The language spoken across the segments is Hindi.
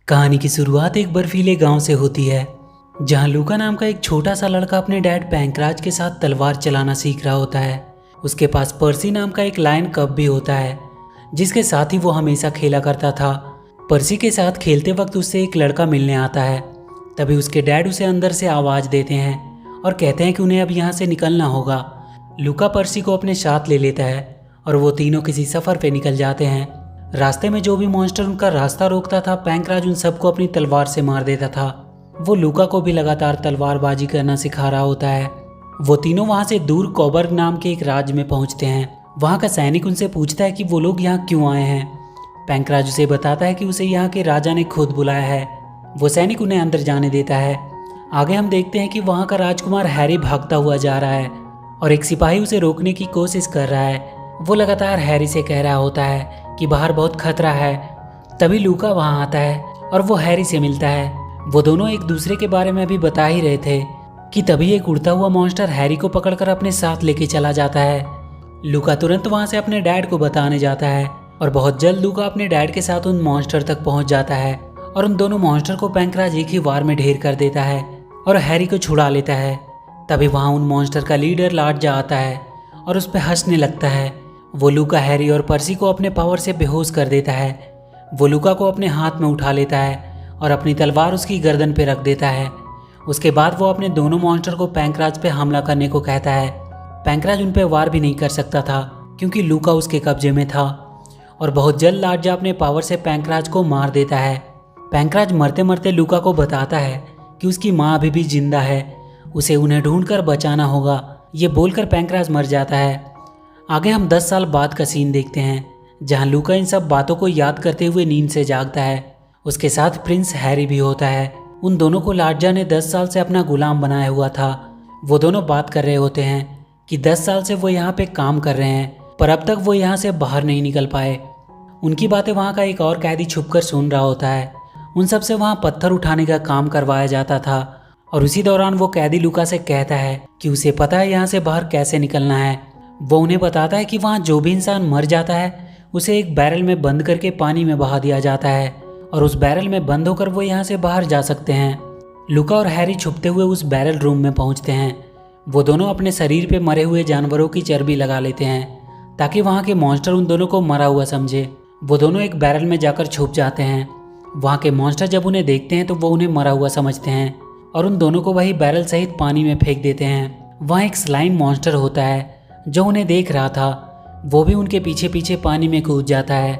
कहानी की शुरुआत एक बर्फीले गांव से होती है, जहां लूका नाम का एक छोटा सा लड़का अपने डैड पैंकराज के साथ तलवार चलाना सीख रहा होता है। उसके पास पर्सी नाम का एक लायन कब भी होता है, जिसके साथ ही वो हमेशा खेला करता था। पर्सी के साथ खेलते वक्त उससे एक लड़का मिलने आता है। तभी उसके डैड उसे अंदर से आवाज़ देते हैं और कहते हैं कि उन्हें अब यहाँ से निकलना होगा। लूका पर्सी को अपने साथ ले लेता है और वो तीनों किसी सफ़र पे निकल जाते हैं। रास्ते में जो भी मॉन्स्टर उनका रास्ता रोकता था, पैंकराज उन सबको अपनी तलवार से मार देता था। वो लूका को भी लगातार तलवारबाजी करना सिखा रहा होता है। वो तीनों वहाँ से दूर कोबर्ग नाम के एक राज्य में पहुँचते हैं। वहाँ का सैनिक उनसे पूछता है कि वो लोग यहाँ क्यों आए हैं। पैंकराज उसे बताता है कि उसे यहाँ के राजा ने खुद बुलाया है। वो सैनिक उन्हें अंदर जाने देता है। आगे हम देखते हैं कि वहाँ का राजकुमार हैरी भागता हुआ जा रहा है और एक सिपाही उसे रोकने की कोशिश कर रहा है। वो लगातार हैरी से कह रहा होता है कि बाहर बहुत खतरा है। तभी लूका वहाँ आता है और वो हैरी से मिलता है। वो दोनों एक दूसरे के बारे में अभी बता ही रहे थे कि तभी एक उड़ता हुआ मॉन्स्टर हैरी को पकड़कर अपने साथ लेके चला जाता है। लूका तुरंत वहाँ से अपने डैड को बताने जाता है और बहुत जल्द लूका अपने डैड के साथ उन मॉन्स्टर तक पहुँच जाता है और उन दोनों मॉन्स्टर को पैंकराज एक ही वार में ढेर कर देता है और हैरी को छुड़ा लेता है। तभी वहाँ उन मॉन्स्टर का लीडर लार्जा आता है और उस पर हंसने लगता है। वो लूका, हैरी और पर्सी को अपने पावर से बेहोश कर देता है। वो लूका को अपने हाथ में उठा लेता है और अपनी तलवार उसकी गर्दन पे रख देता है। उसके बाद वो अपने दोनों मॉन्स्टर को पैंकराज पे हमला करने को कहता है। पैंकराज उन पे वार भी नहीं कर सकता था क्योंकि लूका उसके कब्जे में था और बहुत जल्द लार्जा अपने पावर से पैंकराज को मार देता है। पैंकराज मरते मरते लूका को बताता है कि उसकी माँ अभी भी जिंदा है, उसे उन्हें ढूंढकर बचाना होगा। ये बोलकर पैंकराज मर जाता है। आगे हम 10 साल बाद का सीन देखते हैं, जहां लूका इन सब बातों को याद करते हुए नींद से जागता है। उसके साथ प्रिंस हैरी भी होता है। उन दोनों को लार्जा ने 10 साल से अपना गुलाम बनाया हुआ था। वो दोनों बात कर रहे होते हैं कि 10 साल से वो यहाँ पे काम कर रहे हैं, पर अब तक वो यहाँ से बाहर नहीं निकल पाए। उनकी बातें वहाँ का एक और कैदी छुपकर सुन रहा होता है। उन सब से वहाँ पत्थर उठाने का काम करवाया जाता था और उसी दौरान वो कैदी लूका से कहता है कि उसे पता है यहाँ से बाहर कैसे निकलना है। वो उन्हें बताता है कि वहाँ जो भी इंसान मर जाता है उसे एक बैरल में बंद करके पानी में बहा दिया जाता है और उस बैरल में बंद होकर वो यहाँ से बाहर जा सकते हैं। लूका और हैरी छुपते हुए उस बैरल रूम में पहुँचते हैं। वो दोनों अपने शरीर पे मरे हुए जानवरों की चर्बी लगा लेते हैं ताकि वहाँ के मॉन्स्टर उन दोनों को मरा हुआ समझे। वो दोनों एक बैरल में जाकर छुप जाते हैं। वहाँ के मॉन्स्टर जब उन्हें देखते हैं तो वो उन्हें मरा हुआ समझते हैं और उन दोनों को वही बैरल सहित पानी में फेंक देते हैं। वहाँ एक स्लाइम मॉन्स्टर होता है जो उन्हें देख रहा था। वो भी उनके पीछे पीछे पानी में कूद जाता है।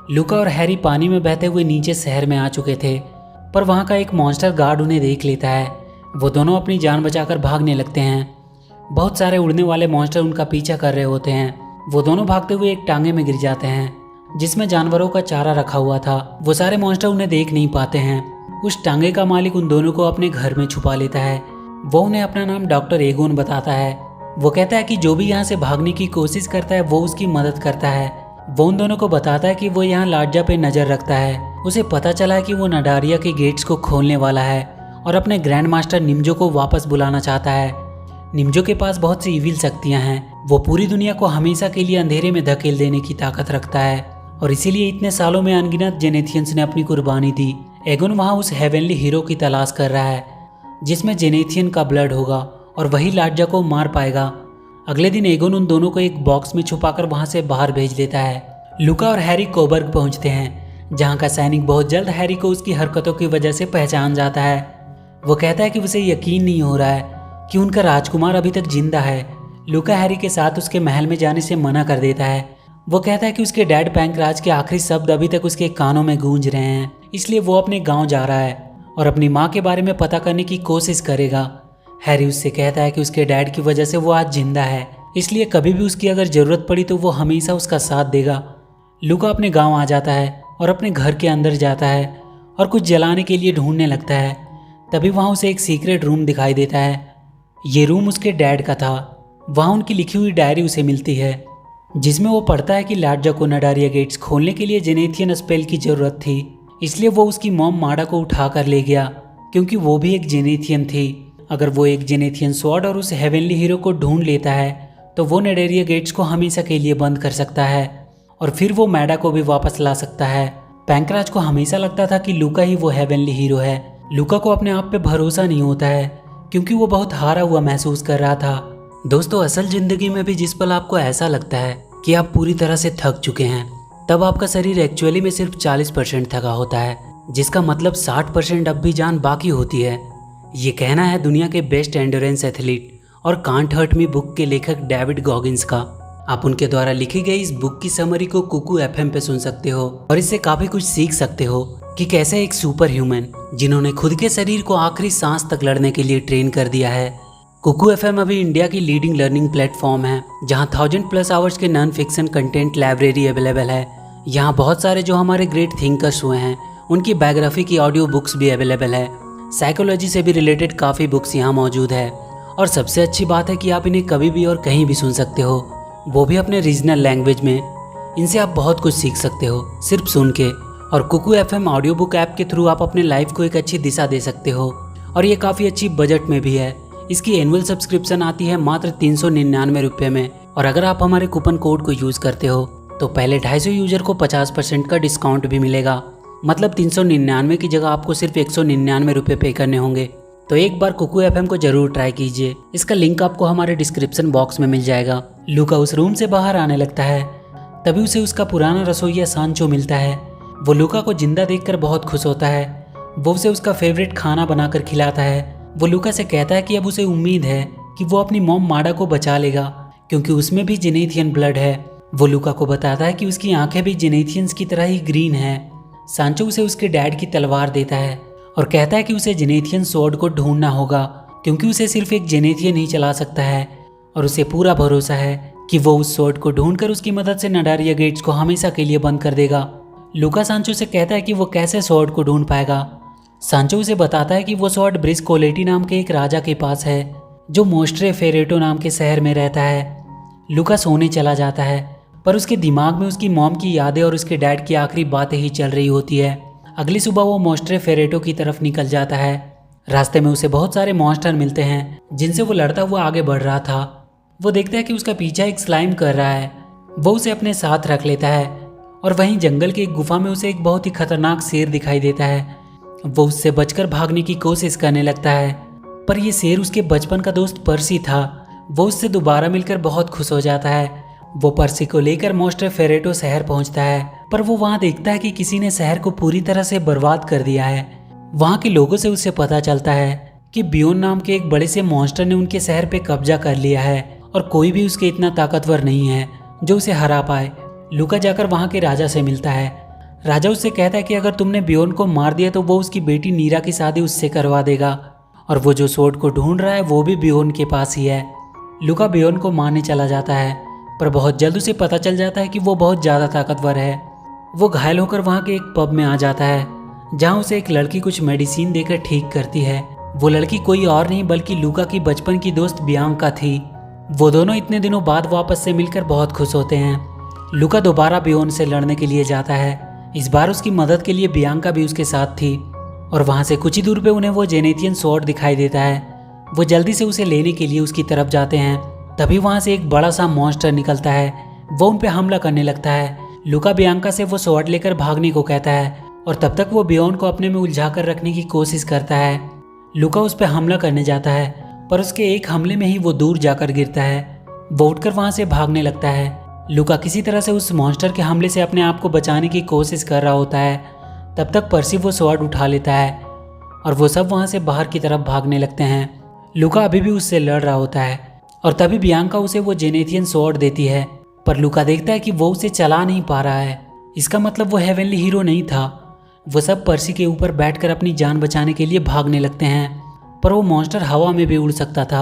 लूका और हैरी पानी में बहते हुए नीचे शहर में आ चुके थे, पर वहाँ का एक मॉन्स्टर गार्ड उन्हें देख लेता है। वो दोनों अपनी जान बचाकर भागने लगते हैं। बहुत सारे उड़ने वाले मॉन्स्टर उनका पीछा कर रहे होते हैं। वो दोनों भागते हुए एक टांगे में गिर जाते हैं जिसमें जानवरों का चारा रखा हुआ था। वो सारे मॉन्स्टर उन्हें देख नहीं पाते हैं। उस टांगे का मालिक उन दोनों को अपने घर में छुपा लेता है। वो उन्हें अपना नाम डॉक्टर एगोन बताता है। वो कहता है कि जो भी यहाँ से भागने की कोशिश करता है वो उसकी मदद करता है। वो उन दोनों को बताता है कि वो यहाँ लार्जा पे नज़र रखता है। उसे पता चला है कि वो नडारिया के गेट्स को खोलने वाला है और अपने ग्रैंड मास्टर निम्जो को वापस बुलाना चाहता है। निम्जो के पास बहुत सी इविल शक्तियाँ हैं। वो पूरी दुनिया को हमेशा के लिए अंधेरे में धकेल देने की ताकत रखता है और इसीलिए इतने सालों में अनगिनत जेनेथियंस ने अपनी कुर्बानी दी। एगोन वहाँ उस हेवनली हीरो की तलाश कर रहा है जिसमें जेनेथियन का ब्लड होगा और वही लार्जा को मार पाएगा। अगले दिन एगोन उन दोनों को एक बॉक्स में छुपाकर वहां से बाहर भेज देता है। लूका और हैरी कोबर्ग पहुंचते हैं, जहां का सैनिक बहुत जल्द हैरी को उसकी हरकतों की वजह से पहचान जाता है। वो कहता है कि उसे यकीन नहीं हो रहा है कि उनका राजकुमार अभी तक जिंदा है। लूका हैरी के साथ उसके महल में जाने से मना कर देता है। वो कहता है कि उसके डैड पैंकराज के आखिरी शब्द अभी तक उसके कानों में गूंज रहे हैं, इसलिए वो अपने गाँव जा रहा है और अपनी माँ के बारे में पता करने की कोशिश करेगा। हैरी उससे कहता है कि उसके डैड की वजह से वो आज जिंदा है, इसलिए कभी भी उसकी अगर ज़रूरत पड़ी तो वो हमेशा उसका साथ देगा। लूका अपने गांव आ जाता है और अपने घर के अंदर जाता है और कुछ जलाने के लिए ढूंढने लगता है। तभी वहाँ उसे एक सीक्रेट रूम दिखाई देता है। ये रूम उसके डैड का था। वहाँ उनकी लिखी हुई डायरी उसे मिलती है जिसमें वो पढ़ता है कि लार्जा को नडारिया गेट्स खोलने के लिए जेनेथियन स्पेल की ज़रूरत थी, इसलिए वो उसकी मॉम माडा को उठा कर ले गया क्योंकि वो भी एक जेनेथियन थी। अगर वो एक जेनेथियन स्वॉर्ड और उस हेवनली हीरो को ढूंढ लेता है तो वो नडारिया गेट्स को हमेशा के लिए बंद कर सकता है और फिर वो मैडा को भी वापस ला सकता है। पैंकराज को हमेशा लगता था कि लूका ही वो हेवनली हीरो है। लूका को अपने आप पे भरोसा नहीं होता है क्योंकि वो बहुत हारा हुआ महसूस कर रहा था। दोस्तों, असल जिंदगी में भी जिस पल आपको ऐसा लगता है कि आप पूरी तरह से थक चुके हैं, तब आपका शरीर एक्चुअली में सिर्फ 40% थका होता है, जिसका मतलब 60% अब भी जान बाकी होती है। ये कहना है दुनिया के बेस्ट एंड्योरेंस एथलीट और कांट हर्ट मी बुक के लेखक डेविड गॉगिंस का। आप उनके द्वारा लिखी गई इस बुक की समरी को कुकू एफएम पे सुन सकते हो और इससे काफी कुछ सीख सकते हो कि कैसे एक सुपर ह्यूमन जिन्होंने खुद के शरीर को आखिरी सांस तक लड़ने के लिए ट्रेन कर दिया है। कुकू एफएम अभी इंडिया की लीडिंग लर्निंग प्लेटफॉर्म है जहां 1000+ आवर्स के non fiction content library available है। यहाँ बहुत सारे जो हमारे ग्रेट थिंकर्स हुए हैं उनकी बायोग्राफी की ऑडियो बुक्स भी अवेलेबल है। साइकोलॉजी से भी रिलेटेड काफ़ी बुक्स यहाँ मौजूद है और सबसे अच्छी बात है कि आप इन्हें कभी भी और कहीं भी सुन सकते हो, वो भी अपने रीजनल लैंग्वेज में। इनसे आप बहुत कुछ सीख सकते हो सिर्फ सुन के। और Kuku FM audiobook app के थ्रू आप अपने लाइफ को एक अच्छी दिशा दे सकते हो और ये काफ़ी अच्छी बजट में भी है। इसकी एनुअल सब्सक्रिप्शन आती है मात्र 399 रुपये में और अगर आप हमारे कूपन कोड को यूज़ करते हो तो पहले 250 यूजर को 50% का डिस्काउंट भी मिलेगा। मतलब 399 की जगह आपको सिर्फ 199 रुपये पे करने होंगे। तो एक बार कुकू एफएम को जरूर ट्राई कीजिए। इसका लिंक आपको हमारे डिस्क्रिप्शन बॉक्स में मिल जाएगा। लूका उस रूम से बाहर आने लगता है, तभी उसे उसका पुराना रसोइया सांचो मिलता है। वो लूका को जिंदा देखकर बहुत खुश होता है। वो उसे उसका फेवरेट खाना बनाकर खिलाता है। वो लूका से कहता है कि अब उसे उम्मीद है कि वो अपनी मॉम माडा को बचा लेगा क्योंकि उसमें भी जेनेथियन ब्लड है। वो लूका को बताता है कि उसकी आंखें भी जेनेथियंस की तरह ही ग्रीन है। सांचो उसे उसके डैड की तलवार देता है और कहता है कि उसे जेनेथियन स्वॉर्ड को ढूंढना होगा क्योंकि उसे सिर्फ एक जेनेथियन ही चला सकता है और उसे पूरा भरोसा है कि वो उस स्वॉर्ड को ढूंढकर उसकी मदद से नडारिया गेट्स को हमेशा के लिए बंद कर देगा। लूका सांचो से कहता है कि वो कैसे स्वॉर्ड को ढूंढ पाएगा। सांचो उसे बताता है कि वो स्वॉर्ड ब्रिज कोलेटी नाम के एक राजा के पास है जो मोस्ट्रे फेरेटो नाम के शहर में रहता है। लूका सोने चला जाता है पर उसके दिमाग में उसकी मॉम की यादें और उसके डैड की आखिरी बातें ही चल रही होती है। अगली सुबह वो मोस्ट्रे फेरेटो की तरफ निकल जाता है। रास्ते में उसे बहुत सारे मॉन्स्टर मिलते हैं जिनसे वो लड़ता हुआ आगे बढ़ रहा था। वो देखता है कि उसका पीछा एक स्लाइम कर रहा है। वो उसे अपने साथ रख लेता है और वहीं जंगल की एक गुफा में उसे एक बहुत ही खतरनाक शेर दिखाई देता है। वो उससे बचकर भागने की कोशिश करने लगता है पर यह शेर उसके बचपन का दोस्त पर्सी था। वो उससे दोबारा मिलकर बहुत खुश हो जाता है। वो पर्सी को लेकर मोस्ट्रे फेरेटो शहर पहुंचता है पर वो वहां देखता है कि किसी ने शहर को पूरी तरह से बर्बाद कर दिया है। वहां के लोगों से उसे पता चलता है कि बियोन नाम के एक बड़े से मॉन्स्टर ने उनके शहर पे कब्जा कर लिया है और कोई भी उसके इतना ताकतवर नहीं है जो उसे हरा पाए। लूका जाकर वहां के राजा से मिलता है। राजा उससे कहता है कि अगर तुमने बियोन को मार दिया तो वो उसकी बेटी नीरा की शादी उससे करवा देगा और वो जो स्वॉर्ड को ढूंढ रहा है वो भी बियोन के पास ही है। लूका बियोन को मारने चला जाता है पर बहुत जल्द उसे पता चल जाता है कि वो बहुत ज़्यादा ताकतवर है। वो घायल होकर वहाँ के एक पब में आ जाता है जहाँ उसे एक लड़की कुछ मेडिसिन देकर ठीक करती है। वो लड़की कोई और नहीं बल्कि लूका की बचपन की दोस्त बियांका थी। वो दोनों इतने दिनों बाद वापस से मिलकर बहुत खुश होते हैं। लूका दोबारा बियोन से लड़ने के लिए जाता है। इस बार उसकी मदद के लिए बियांका भी उसके साथ थी और वहाँ से कुछ ही दूर पे उन्हें वो जेनेथियन स्वॉर्ड दिखाई देता है। वो जल्दी से उसे लेने के लिए उसकी तरफ जाते हैं। तभी वहां से एक बड़ा सा मॉन्स्टर निकलता है। वो उन पे हमला करने लगता है। लूका बियांका से वो स्वॉर्ड लेकर भागने को कहता है और तब तक वो बियोन को अपने में उलझा कर रखने की कोशिश करता है। लूका उस पर हमला करने जाता है पर उसके एक हमले में ही वो दूर जाकर गिरता है। वो उठकर वहां से भागने लगता है। लूका किसी तरह से उस मॉन्स्टर के हमले से अपने आप को बचाने की कोशिश कर रहा होता है। तब तक पर्सी वो स्वॉर्ड उठा लेता है और वो सब वहां से बाहर की तरफ भागने लगते हैं। लूका अभी भी उससे लड़ रहा होता है और तभी बियांका उसे वो जेनेथियन स्वॉर्ड देती है पर लूका देखता है कि वो उसे चला नहीं पा रहा है। इसका मतलब वो हेवनली हीरो नहीं था। वो सब पर्सी के ऊपर बैठकर अपनी जान बचाने के लिए भागने लगते हैं पर वो मॉन्स्टर हवा में भी उड़ सकता था।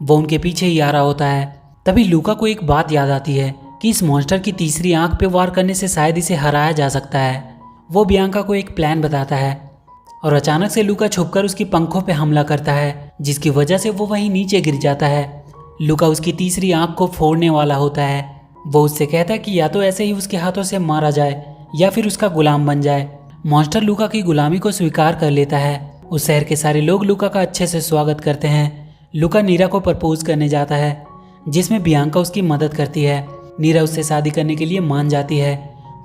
वो उनके पीछे ही आ रहा होता है। तभी लूका को एक बात याद आती है कि इस मॉन्स्टर की तीसरी आंख पे वार करने से शायद इसे हराया जा सकता है। वो बियांका को एक प्लान बताता है और अचानक से लूका छुपकर उसकी पंखों पे हमला करता है जिसकी वजह से वो वहीं नीचे गिर जाता है। लूका उसकी तीसरी आंख को फोड़ने वाला होता है। वो उससे कहता है कि या तो ऐसे ही उसके हाथों से मारा जाए या फिर उसका गुलाम बन जाए। मॉन्स्टर लूका की गुलामी को स्वीकार कर लेता है। उस शहर के सारे लोग लूका का अच्छे से स्वागत करते हैं। लूका नीरा को प्रपोज करने जाता है जिसमें बियांका उसकी मदद करती है। नीरा उससे शादी करने के लिए मान जाती है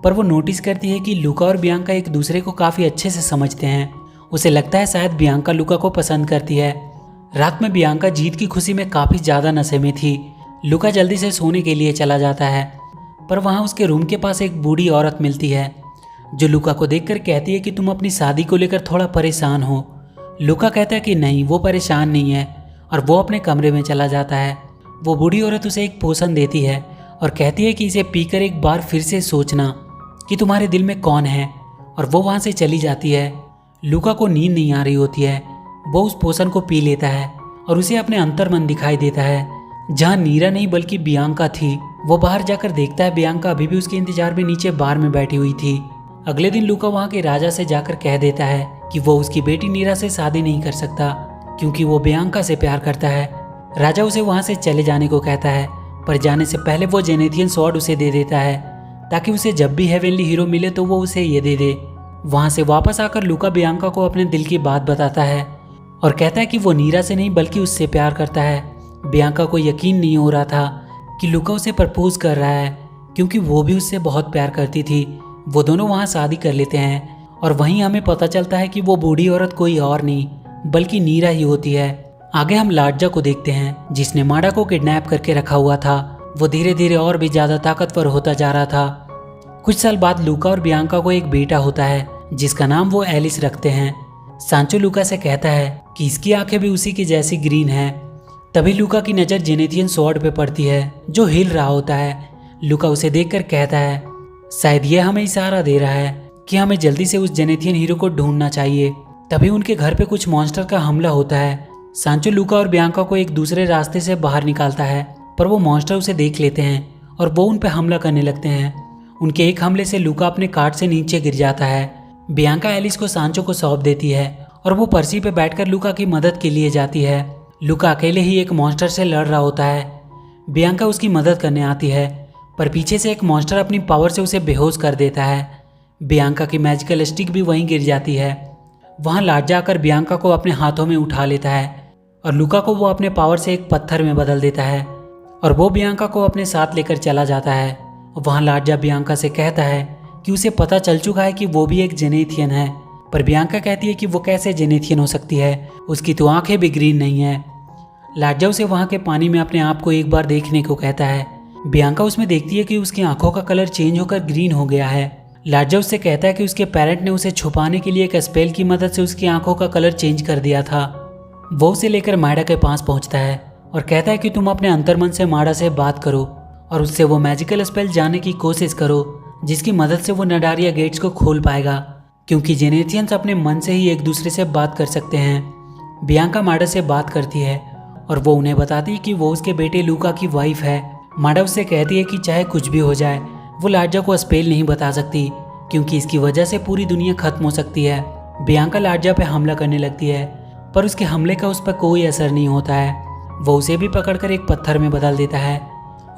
पर वो नोटिस करती है कि लूका और बियांका एक दूसरे को काफ़ी अच्छे से समझते हैं। उसे लगता है शायद बियांका लूका को पसंद करती है। रात में बियांका जीत की खुशी में काफ़ी ज़्यादा नशे में थी। लूका जल्दी से सोने के लिए चला जाता है, पर वहाँ उसके रूम के पास एक बूढ़ी औरत मिलती है जो लूका को देखकर कहती है कि तुम अपनी शादी को लेकर थोड़ा परेशान हो। लूका कहता है कि नहीं, वो परेशान नहीं है, और वो अपने कमरे में चला जाता है। वो बूढ़ी औरत उसे एक पोषण देती है और कहती है कि इसे पीकर एक बार फिर से सोचना कि तुम्हारे दिल में कौन है, और वो वहाँ से चली जाती है। लूका को नींद नहीं आ रही होती है। वो उस पोषण को पी लेता है और उसे अपने अंतर्मन दिखाई देता है, जहाँ नीरा नहीं बल्कि बियांका थी। वो बाहर जाकर देखता है बियांका अभी भी उसके इंतजार में नीचे बार में बैठी हुई थी। अगले दिन लूका वहाँ के राजा से जाकर कह देता है कि वो उसकी बेटी नीरा से शादी नहीं कर सकता क्योंकि वो बियांका से प्यार करता है। राजा उसे वहाँ से चले जाने को कहता है, पर जाने से पहले वो जेनेथियन स्वॉर्ड उसे दे देता है ताकि उसे जब भी हेवनली हीरो मिले तो वो उसे ये दे दे। वहाँ से वापस आकर लूका बियांका को अपने दिल की बात बताता है और कहता है कि वो नीरा से नहीं बल्कि उससे प्यार करता है। बियांका को यकीन नहीं हो रहा था कि लूका उसे प्रपोज कर रहा है क्योंकि वो भी उससे बहुत प्यार करती थी। वो दोनों वहाँ शादी कर लेते हैं और वहीं हमें पता चलता है कि वो बूढ़ी औरत कोई और नहीं बल्कि नीरा ही होती है। आगे हम लाडजा को देखते हैं जिसने माडा को किडनैप करके रखा हुआ था। वो धीरे धीरे और भी ज़्यादा ताकतवर होता जा रहा था। कुछ साल बाद लूका और बियांका को एक बेटा होता है जिसका नाम वो एलिस रखते हैं। सांचो लूका से कहता है कि इसकी आंखें भी उसी की जैसी ग्रीन हैं। तभी लूका की नज़र जेनेथियन स्वॉर्ड पे पड़ती है जो हिल रहा होता है। लूका उसे देखकर कहता है शायद ये हमें इशारा दे रहा है कि हमें जल्दी से उस जेनेथियन हीरो को ढूंढना चाहिए। तभी उनके घर पे कुछ मॉन्स्टर का हमला होता है। सांचो लूका और बियांका को एक दूसरे रास्ते से बाहर निकालता है, पर वो मॉन्स्टर उसे देख लेते हैं और वो उन पर हमला करने लगते हैं। उनके एक हमले से लूका अपने कार्ट से नीचे गिर जाता है। बियांका एलिस को सांचो को सौंप देती है और वो पर्सी पे बैठकर लूका की मदद के लिए जाती है। लूका अकेले ही एक मॉन्स्टर से लड़ रहा होता है। बियांका उसकी मदद करने आती है, पर पीछे से एक मॉन्स्टर अपनी पावर से उसे बेहोश कर देता है। बियांका की मैजिकल स्टिक भी वहीं गिर जाती है। वहाँ लाडजा आकर बियांका को अपने हाथों में उठा लेता है और लूका को वो अपने पावर से एक पत्थर में बदल देता है और वो बियांका को अपने साथ लेकर चला जाता है। वहाँ लाडजा बियांका से कहता है कि उसे पता चल चुका है कि वो भी एक जेनेथियन है, पर बियांका कहती है कि वो कैसे जेनेथियन हो सकती है, उसकी तो आंखें भी ग्रीन नहीं है। लाडजा उसे वहाँ के पानी में अपने आप को एक बार देखने को कहता है। बियांका उसमें देखती है कि उसकी आंखों का कलर चेंज होकर ग्रीन हो गया है। लाडजा उससे कहता है कि उसके पेरेंट ने उसे छुपाने के लिए एक स्पेल की मदद से उसकी आंखों का कलर चेंज कर दिया था। वो उसे लेकर माडा के पास पहुंचता है और कहता है कि तुम अपने अंतर्मन से माडा से बात करो और उससे वो मैजिकल स्पेल जानने की कोशिश करो जिसकी मदद से वो नडारिया गेट्स को खोल पाएगा, क्योंकि जेनेथियंस अपने मन से ही एक दूसरे से बात कर सकते हैं। बियांका माडा से बात करती है और वो उन्हें बताती है कि वो उसके बेटे लूका की वाइफ है। माडा उससे कहती है कि चाहे कुछ भी हो जाए वो लाडजा को स्पेल नहीं बता सकती क्योंकि इसकी वजह से पूरी दुनिया खत्म हो सकती है। बियांका लाडजा पे हमला करने लगती है, पर उसके हमले का उस पर कोई असर नहीं होता है। वो उसे भी पकड़कर एक पत्थर में बदल देता है।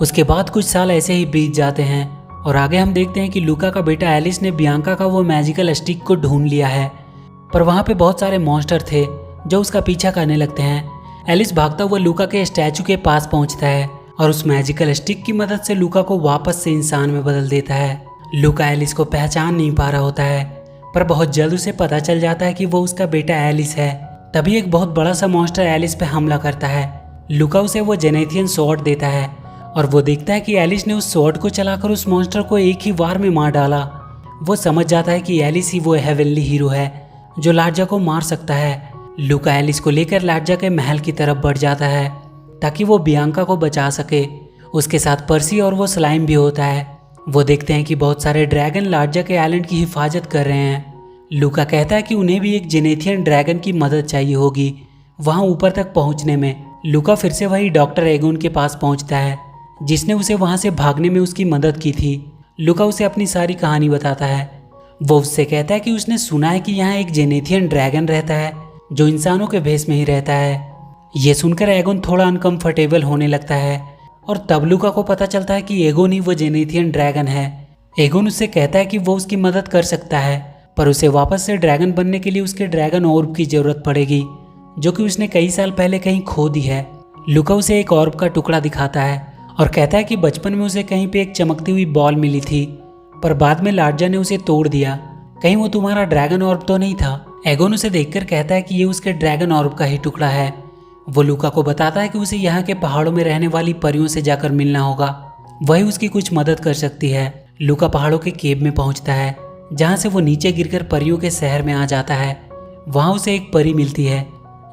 उसके बाद कुछ साल ऐसे ही बीत जाते हैं और आगे हम देखते हैं कि लूका का बेटा एलिस ने बियांका का वो मैजिकल स्टिक को ढूंढ लिया है, पर वहाँ पे बहुत सारे मॉन्स्टर थे जो उसका पीछा करने लगते हैं। एलिस भागता हुआ लूका के स्टैचू के पास पहुँचता है और उस मैजिकल स्टिक की मदद से लूका को वापस से इंसान में बदल देता है। लूका एलिस को पहचान नहीं पा रहा होता है, पर बहुत जल्द उसे पता चल जाता है कि वो उसका बेटा एलिस है। तभी एक बहुत बड़ा सा मॉन्स्टर एलिस पे हमला करता है। लूका उसे वो जेनेथियन स्वॉर्ड देता है और वो देखता है कि एलिस ने उस स्वॉर्ड को चलाकर उस मॉन्स्टर को एक ही वार में मार डाला। वो समझ जाता है कि एलिस ही वो हेवनली हीरो है जो लाडजा को मार सकता है। लूका एलिस को लेकर लाडजा के महल की तरफ बढ़ जाता है ताकि वो बियांका को बचा सके। उसके साथ पर्सी और वो स्लाइम भी होता है। वो देखते हैं कि बहुत सारे ड्रैगन लाडजा के आइलैंड की हिफाजत कर रहे हैं। लूका कहता है कि उन्हें भी एक जेनेथियन ड्रैगन की मदद चाहिए होगी वहाँ ऊपर तक पहुँचने में। लूका फिर से वही डॉक्टर एगोन के पास पहुँचता है जिसने उसे वहाँ से भागने में उसकी मदद की थी। लूका उसे अपनी सारी कहानी बताता है। वो उससे कहता है कि उसने सुना है कि यहाँ एक जेनेथियन ड्रैगन रहता है जो इंसानों के भेष में ही रहता है। ये सुनकर एगोन थोड़ा अनकंफर्टेबल होने लगता है और तब लूका को पता चलता है कि एगोन ही वो जेनेथियन ड्रैगन है। एगोन उससे कहता है कि वो उसकी मदद कर सकता है, पर उसे वापस से ड्रैगन बनने के लिए उसके ड्रैगन ऑर्ब की जरूरत पड़ेगी जो कि उसने कई साल पहले कहीं खो दी है। लूका उसे एक ऑर्ब का टुकड़ा दिखाता है और कहता है कि बचपन में उसे कहीं पे एक चमकती हुई बॉल मिली थी। पर बाद में लार्जा ने उसे तोड़ दिया। कहीं वो तुम्हारा ड्रैगन ऑर्ब तो नहीं था? एगोन उसे देखकर कहता है कि ये उसके ड्रैगन ऑर्ब का ही टुकड़ा है। वो लूका को बताता है कि उसे यहाँ के पहाड़ों में रहने वाली परियों से जाकर मिलना होगा, वही उसकी कुछ मदद कर सकती है। लूका पहाड़ों के केव में पहुंचता है, जहाँ से वो नीचे गिरकर परियों के शहर में आ जाता है। वहाँ उसे एक परी मिलती है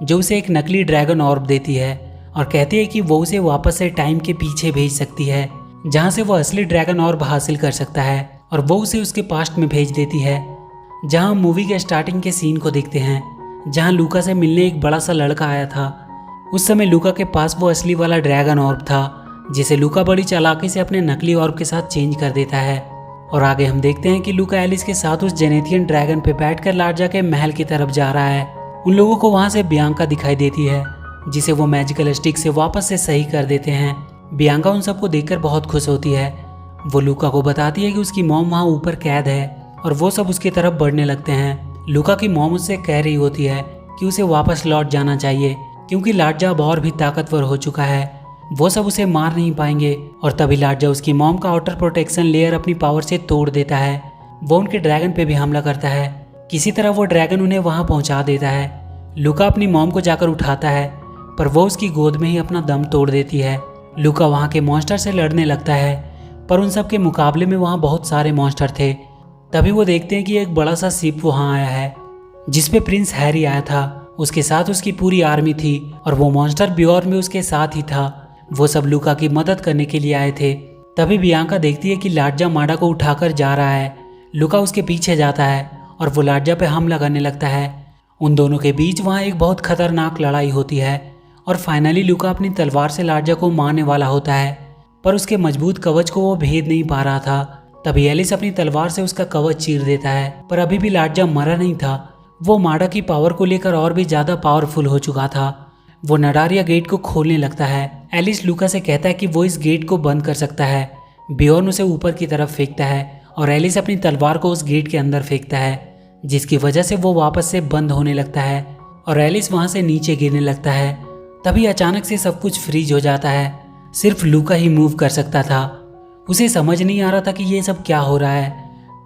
जो उसे एक नकली ड्रैगन ऑर्ब देती है और कहती है कि वो उसे वापस से टाइम के पीछे भेज सकती है, जहाँ से वो असली ड्रैगन ऑर्ब हासिल कर सकता है। और वो उसे उसके पास्ट में भेज देती है, जहाँ हम मूवी के स्टार्टिंग के सीन को देखते हैं, जहाँ लूका से मिलने एक बड़ा सा लड़का आया था। उस समय लूका के पास वो असली वाला ड्रैगन ऑर्ब था, जिसे लूका बड़ी चालाकी से अपने नकली ऑर्ब के साथ चेंज कर देता है। और आगे हम देखते हैं कि लूका एलिस के साथ उस जेनेथियन ड्रैगन पे बैठकर लार्जा के महल की तरफ जा रहा है। उन लोगों को वहाँ से बियांका दिखाई देती है, जिसे वो मैजिकल स्टिक से वापस से सही कर देते हैं। बियांका उन सबको देखकर बहुत खुश होती है। वो लूका को बताती है कि उसकी मॉम वहाँ ऊपर कैद है और वो सब उसकी तरफ बढ़ने लगते हैं। लूका की मॉम उससे कह रही होती है कि उसे वापस लौट जाना चाहिए, क्योंकि लार्जा अब और भी ताकतवर हो चुका है, वो सब उसे मार नहीं पाएंगे। और तभी लार्जा उसकी मॉम का आउटर प्रोटेक्शन लेयर अपनी पावर से तोड़ देता है। वो उनके ड्रैगन पे भी हमला करता है। किसी तरह वो ड्रैगन उन्हें वहाँ पहुँचा देता है। लूका अपनी मॉम को जाकर उठाता है, पर वो उसकी गोद में ही अपना दम तोड़ देती है। लूका वहाँ के मॉन्स्टर से लड़ने लगता है, पर उन सब के मुकाबले में वहाँ बहुत सारे मॉन्स्टर थे। तभी वो देखते हैं कि एक बड़ा सा शिप वहाँ आया है, जिसपे प्रिंस हैरी आया था। उसके साथ उसकी पूरी आर्मी थी और वो मॉन्स्टर बियॉर्न भी उसके साथ ही था। वो सब लूका की मदद करने के लिए आए थे। तभी बियांका देखती है कि लार्जा माडा को उठाकर जा रहा है। लूका उसके पीछे जाता है और वो लार्जा पे हमला करने लगता है। उन दोनों के बीच वहाँ एक बहुत खतरनाक लड़ाई होती है और फाइनली लूका अपनी तलवार से लार्जा को मारने वाला होता है, पर उसके मजबूत कवच को वो भेद नहीं पा रहा था। तभी एलिस अपनी तलवार से उसका कवच चीर देता है, पर अभी भी लार्जा मरा नहीं था। वो माडा की पावर को लेकर और भी ज्यादा पावरफुल हो चुका था। वो नडारिया गेट को खोलने लगता है। एलिस लूका से कहता है कि वो इस गेट को बंद कर सकता है। बियॉर्न उसे ऊपर की तरफ फेंकता है और एलिस अपनी तलवार को उस गेट के अंदर फेंकता है, जिसकी वजह से वो वापस से बंद होने लगता है और एलिस वहां से नीचे गिरने लगता है। तभी अचानक से सब कुछ फ्रीज हो जाता है। सिर्फ लूका ही मूव कर सकता था। उसे समझ नहीं आ रहा था कि ये सब क्या हो रहा है।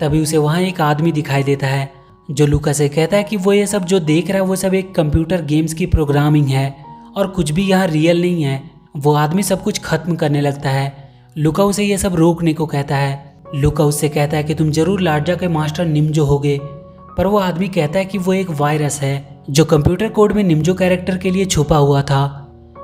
तभी उसे वहाँ एक आदमी दिखाई देता है, जो लूका से कहता है कि वो ये सब जो देख रहा है वो सब एक कंप्यूटर गेम्स की प्रोग्रामिंग है और कुछ भी यहाँ रियल नहीं है। वो आदमी सब कुछ खत्म करने लगता है। लूका उसे ये सब रोकने को कहता है। लूका उससे कहता है कि तुम जरूर लार्जा के मास्टर निम्जो होगे, पर वो आदमी कहता है कि वो एक वायरस है जो कंप्यूटर कोड में निम्जो कैरेक्टर के लिए छुपा हुआ था।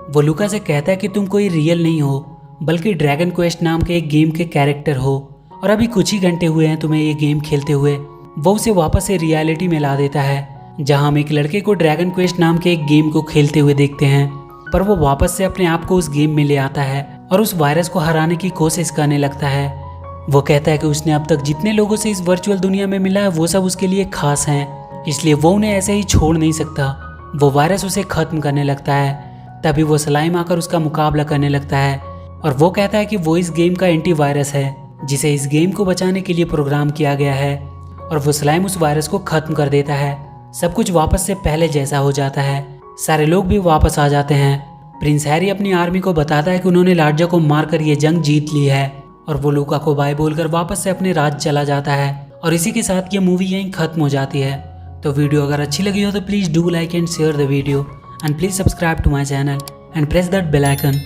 वो लूका से कहता है कि तुम कोई रियल नहीं हो, बल्कि ड्रैगन क्वेस्ट नाम के एक गेम के कैरेक्टर हो और अभी कुछ ही घंटे हुए हैं तुम्हें ये गेम खेलते हुए। वो उसे वापस से रियलिटी में ला देता है, जहां हम एक लड़के को ड्रैगन क्वेस्ट नाम के एक गेम को खेलते हुए देखते हैं, पर वो वापस से अपने आप को उस गेम में ले आता है और उस वायरस को हराने की कोशिश करने लगता है। वो कहता है कि उसने अब तक जितने लोगों से इस वर्चुअल दुनिया में मिला है वो सब उसके लिए खास हैं, इसलिए वो उन्हें ऐसे ही छोड़ नहीं सकता। वो वायरस उसे खत्म करने लगता है। तभी वो स्लाइम आकर उसका मुकाबला करने लगता है और वो कहता है कि वो इस गेम का एंटी वायरस है, जिसे इस गेम को बचाने के लिए प्रोग्राम किया गया है। और वो स्लाइम उस वायरस को खत्म कर देता है। सब कुछ वापस से पहले जैसा हो जाता है। सारे लोग भी वापस आ जाते हैं। प्रिंस हैरी अपनी आर्मी को बताता है कि उन्होंने लार्जा को मारकर ये जंग जीत ली है और वो लूका को बाय बोलकर वापस से अपने राज्य चला जाता है। और इसी के साथ ये मूवी यहीं खत्म हो जाती है। तो वीडियो अगर अच्छी लगी हो तो please do like and share the video and please subscribe to my channel and press that bell icon.